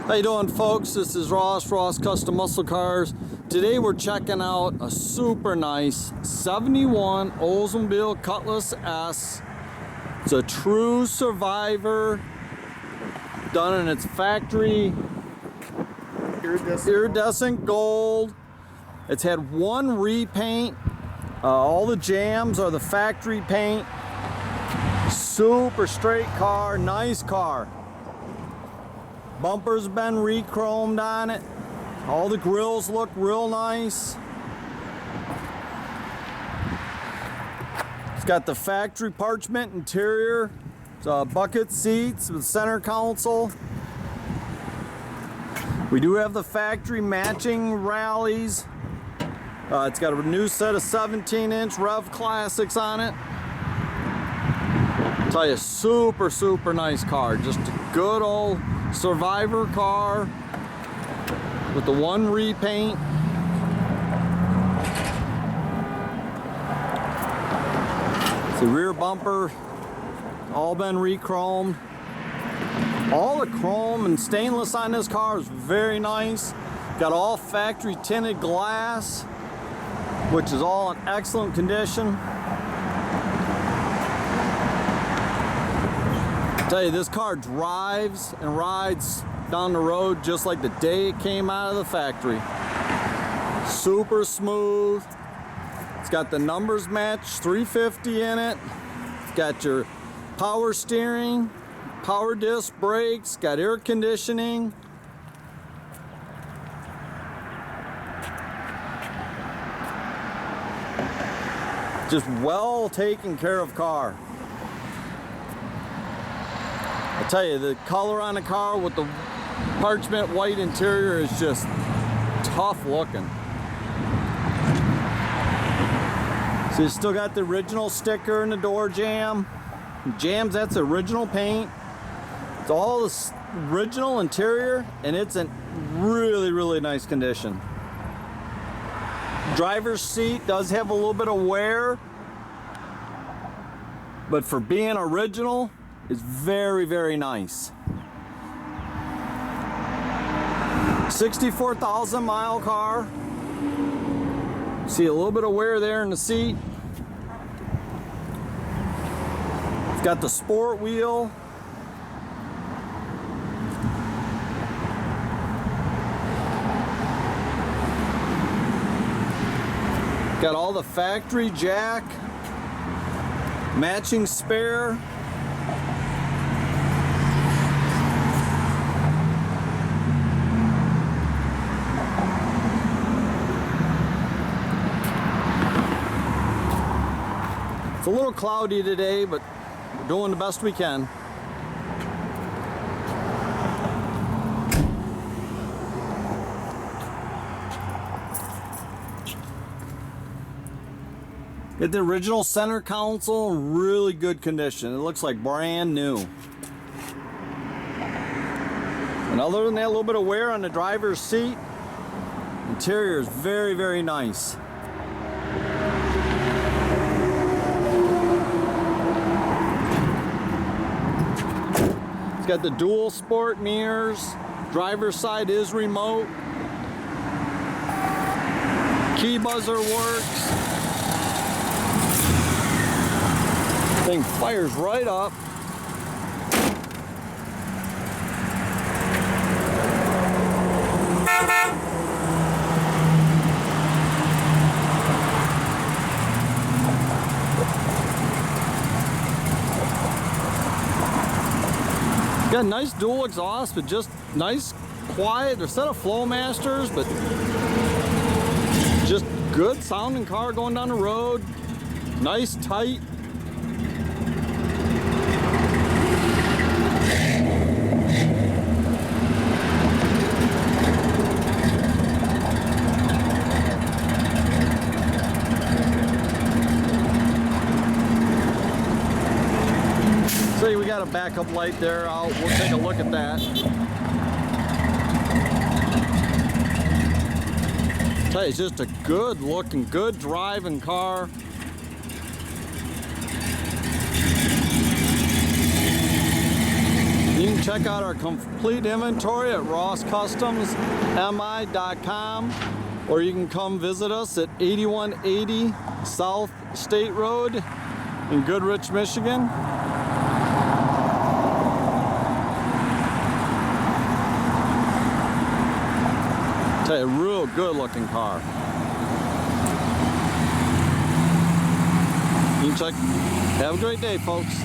How you doing, folks? This is Ross Custom Muscle Cars. Today we're checking out a super nice 71 Oldsmobile Cutlass S. It's a true survivor, done in its factory iridescent gold. It's had one repaint. All the jams are the factory paint. Super straight car, nice car. Bumper's been re-chromed on it. All the grills look real nice. It's got the factory Parchment interior. It's bucket seats with center console. We do have the factory matching rallies. It's got a new set of 17-inch Rev Classics on it. I'll tell you, super nice car. Just a good old survivor car with the one repaint. It's the rear bumper, all been re-chromed. All the chrome and stainless on this car is very nice. Got all factory tinted glass, which is all in excellent condition. I tell you, this car drives and rides down the road just like the day it came out of the factory. Super smooth. It's got the numbers match 350 in it. It's got your power steering, power disc brakes, got air conditioning. Just well taken care of car. I tell you, the color on the car with the Parchment white interior is just tough looking. So you still got the original sticker in the door jamb. Jams, that's the original paint. It's all the original interior, and it's in really nice condition. Driver's seat does have a little bit of wear, but for being original, it's very nice. 64,000 mile car. See a little bit of wear there in the seat. It's got the sport wheel. Got all the factory jack, matching spare. It's a little cloudy today, but we're doing the best we can. Get the original center console in really good condition. It looks like brand new. And other than that, a little bit of wear on the driver's seat. Interior is very nice. It's got the dual sport mirrors. Driver's side is remote. Key buzzer works. Thing fires right up. Got a nice dual exhaust, but just nice, quiet. They're set of Flowmasters, but just good sounding car going down the road. Nice, tight. See, we got a backup light there. We'll take a look at that. Tell you, it's just a good looking, good driving car. You can check out our complete inventory at rosscustomsmi.com, or you can come visit us at 8180 South State Road in Goodrich, Michigan. Tell you, a real good looking car. You can check. Have a great day, folks.